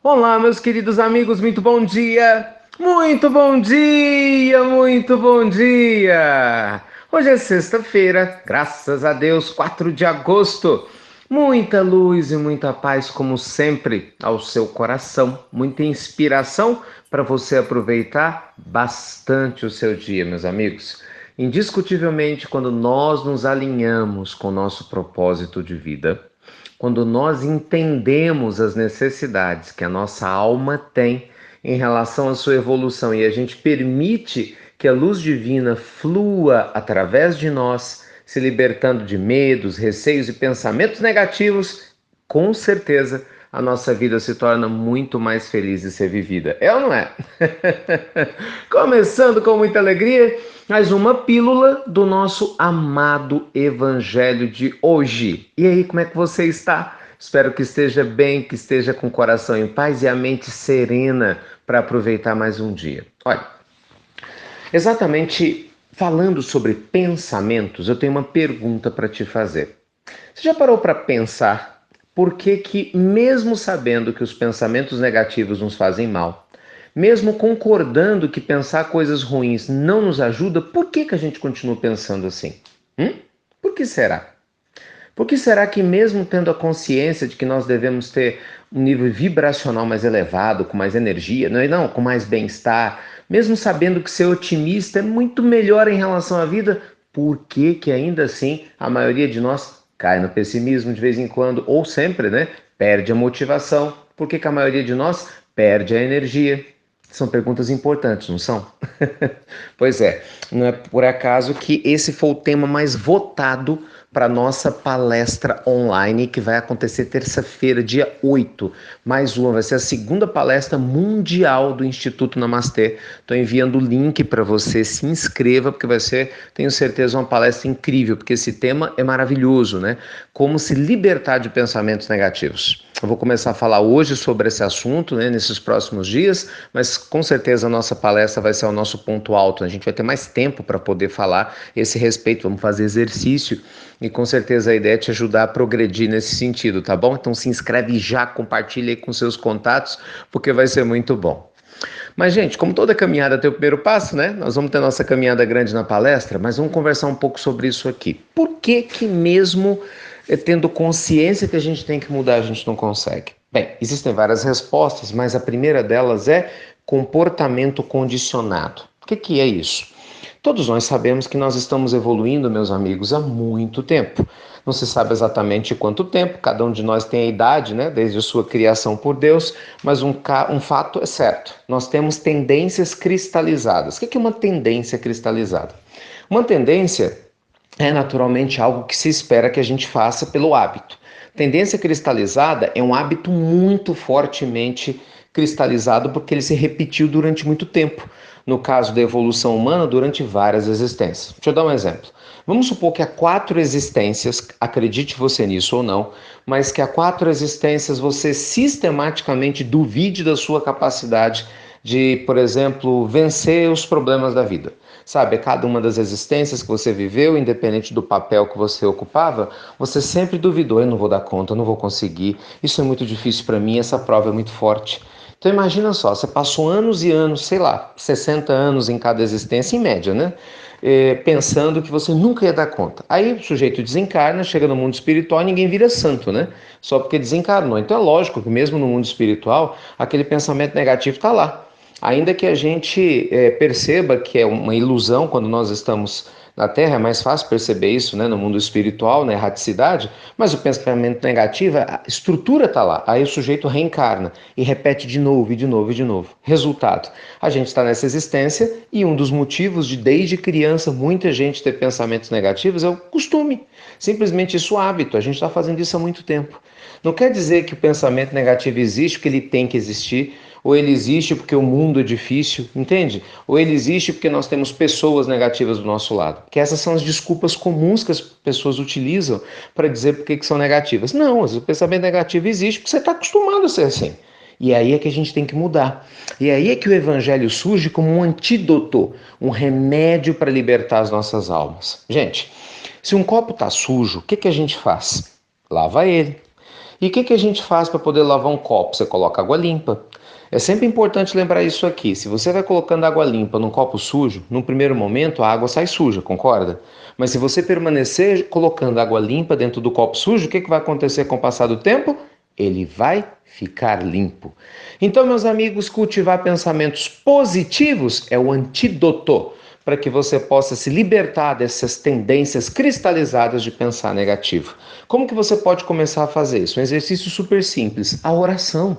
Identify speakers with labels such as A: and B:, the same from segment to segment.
A: Olá, meus queridos amigos, muito bom dia! Muito bom dia, muito bom dia! Hoje é sexta-feira, graças a Deus, 4 de agosto. Muita luz e muita paz, como sempre, ao seu coração. Muita inspiração para você aproveitar bastante o seu dia, meus amigos. Indiscutivelmente, quando nós nos alinhamos com o nosso propósito de vida, quando nós entendemos as necessidades que a nossa alma tem em relação à sua evolução e a gente permite que a luz divina flua através de nós, se libertando de medos, receios e pensamentos negativos, com certeza a nossa vida se torna muito mais feliz de ser vivida. É ou não é? Começando com muita alegria, mais uma pílula do nosso amado evangelho de hoje. E aí, como é que você está? Espero que esteja bem, que esteja com o coração em paz e a mente serena para aproveitar mais um dia. Olha, exatamente falando sobre pensamentos, eu tenho uma pergunta para te fazer. Você já parou para pensar por que mesmo sabendo que os pensamentos negativos nos fazem mal, mesmo concordando que pensar coisas ruins não nos ajuda, por que a gente continua pensando assim? Por que será? Por que será que mesmo tendo a consciência de que nós devemos ter um nível vibracional mais elevado, com mais energia, não, com mais bem-estar, mesmo sabendo que ser otimista é muito melhor em relação à vida, por que ainda assim a maioria de nós cai no pessimismo de vez em quando, ou sempre, né? Perde a motivação. Por que a maioria de nós perde a energia? São perguntas importantes, não são? Pois é, não é por acaso que esse foi o tema mais votado para nossa palestra online, que vai acontecer terça-feira, dia 8. Mais uma, vai ser a segunda palestra mundial do Instituto Namastê. Estou enviando o link para você, se inscreva, porque vai ser, tenho certeza, uma palestra incrível, porque esse tema é maravilhoso, né? Como se libertar de pensamentos negativos. Eu vou começar a falar hoje sobre esse assunto, né, nesses próximos dias, mas com certeza a nossa palestra vai ser o nosso ponto alto. A gente vai ter mais tempo para poder falar esse respeito, vamos fazer exercício e com certeza a ideia é te ajudar a progredir nesse sentido, tá bom? Então se inscreve já, compartilha aí com seus contatos, porque vai ser muito bom. Mas, gente, como toda caminhada tem o primeiro passo, né? Nós vamos ter nossa caminhada grande na palestra, mas vamos conversar um pouco sobre isso aqui. Por que mesmo tendo consciência que a gente tem que mudar, a gente não consegue? Bem, existem várias respostas, mas a primeira delas é comportamento condicionado. O que é isso? Todos nós sabemos que nós estamos evoluindo, meus amigos, há muito tempo. Não se sabe exatamente quanto tempo, cada um de nós tem a idade, né, desde a sua criação por Deus, mas um fato é certo: nós temos tendências cristalizadas. O que é uma tendência cristalizada? Uma tendência é naturalmente algo que se espera que a gente faça pelo hábito. Tendência cristalizada é um hábito muito fortemente cristalizado porque ele se repetiu durante muito tempo. No caso da evolução humana, durante várias existências. Deixa eu dar um exemplo. Vamos supor que há 4 existências, acredite você nisso ou não, mas que há 4 existências você sistematicamente duvide da sua capacidade de, por exemplo, vencer os problemas da vida. Sabe, cada uma das existências que você viveu, independente do papel que você ocupava, você sempre duvidou: eu não vou dar conta, eu não vou conseguir, isso é muito difícil para mim, essa prova é muito forte. Então imagina só, você passou anos e anos, sei lá, 60 anos em cada existência, em média, né? Pensando que você nunca ia dar conta. Aí o sujeito desencarna, chega no mundo espiritual e ninguém vira santo, né? Só porque desencarnou. Então é lógico que mesmo no mundo espiritual, aquele pensamento negativo está lá. Ainda que a gente perceba que é uma ilusão quando nós estamos na Terra, é mais fácil perceber isso, né, no mundo espiritual, na erraticidade, mas o pensamento negativo, a estrutura está lá. Aí o sujeito reencarna e repete de novo, e de novo, e de novo. Resultado: a gente está nessa existência e um dos motivos de, desde criança, muita gente ter pensamentos negativos é o costume. Simplesmente isso é hábito. A gente está fazendo isso há muito tempo. Não quer dizer que o pensamento negativo existe porque ele tem que existir, ou ele existe porque o mundo é difícil, entende? Ou ele existe porque nós temos pessoas negativas do nosso lado. Que essas são as desculpas comuns que as pessoas utilizam para dizer por que são negativas. Não, o pensamento negativo existe porque você está acostumado a ser assim. E aí é que a gente tem que mudar. E aí é que o evangelho surge como um antídoto, um remédio para libertar as nossas almas. Gente, se um copo está sujo, o que a gente faz? Lava ele. E o que a gente faz para poder lavar um copo? Você coloca água limpa. É sempre importante lembrar isso aqui. Se você vai colocando água limpa num copo sujo, num primeiro momento a água sai suja, concorda? Mas se você permanecer colocando água limpa dentro do copo sujo, o que vai acontecer com o passar do tempo? Ele vai ficar limpo. Então, meus amigos, cultivar pensamentos positivos é o antídoto para que você possa se libertar dessas tendências cristalizadas de pensar negativo. Como que você pode começar a fazer isso? Um exercício super simples, a oração.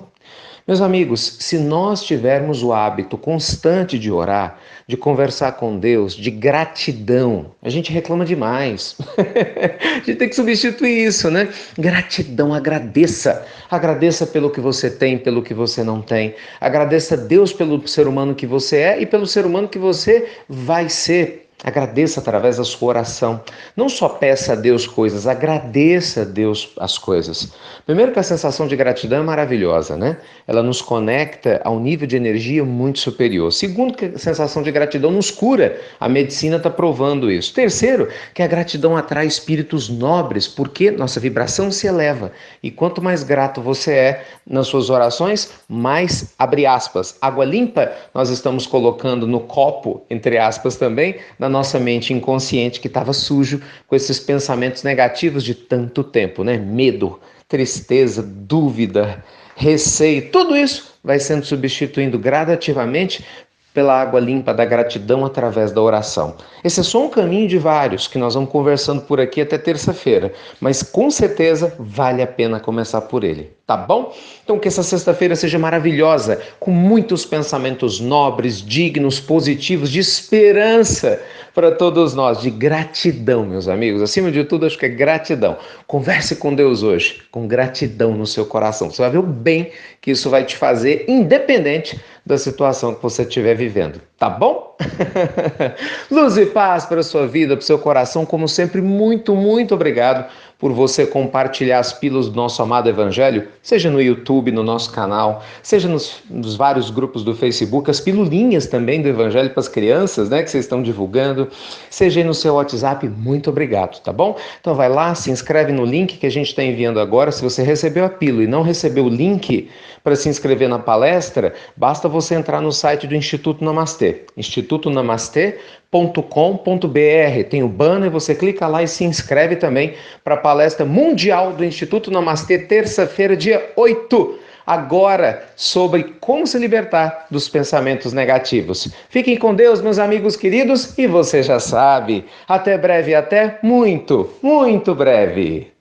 A: Meus amigos, se nós tivermos o hábito constante de orar, de conversar com Deus, de gratidão, a gente reclama demais. A gente tem que substituir isso, né? Gratidão, agradeça. Agradeça pelo que você tem, pelo que você não tem. Agradeça a Deus pelo ser humano que você é e pelo ser humano que você vai ser. Agradeça através da sua oração. Não só peça a Deus coisas, agradeça a Deus as coisas. Primeiro que a sensação de gratidão é maravilhosa, né? Ela nos conecta a um nível de energia muito superior. Segundo que a sensação de gratidão nos cura. A medicina está provando isso. Terceiro, que a gratidão atrai espíritos nobres, porque nossa vibração se eleva. E quanto mais grato você é nas suas orações, mais, abre aspas, água limpa nós estamos colocando no copo, entre aspas também, da nossa mente inconsciente que estava sujo com esses pensamentos negativos de tanto tempo, né? Medo, tristeza, dúvida, receio, tudo isso vai sendo substituindo gradativamente pela água limpa da gratidão através da oração. Esse é só um caminho de vários que nós vamos conversando por aqui até terça-feira, mas com certeza vale a pena começar por ele, tá bom? Então que essa sexta-feira seja maravilhosa, com muitos pensamentos nobres, dignos, positivos, de esperança para todos nós, de gratidão, meus amigos. Acima de tudo, acho que é gratidão. Converse com Deus hoje, com gratidão no seu coração. Você vai ver o bem que isso vai te fazer, independente da situação que você estiver vivendo, tá bom? Luz e paz para a sua vida, para o seu coração, como sempre, muito, muito obrigado por você compartilhar as pílulas do nosso amado Evangelho, seja no YouTube, no nosso canal, seja nos vários grupos do Facebook, as pilulinhas também do Evangelho para as crianças, né, que vocês estão divulgando, seja aí no seu WhatsApp, muito obrigado, tá bom? Então vai lá, se inscreve no link que a gente está enviando agora. Se você recebeu a pílula e não recebeu o link para se inscrever na palestra, basta você entrar no site do Instituto Namastê, institutonamastê.com.br. Tem o banner, você clica lá e se inscreve também para a palestra mundial do Instituto Namastê, terça-feira, dia 8, agora, sobre como se libertar dos pensamentos negativos. Fiquem com Deus, meus amigos queridos, e você já sabe, até breve, até muito, muito breve.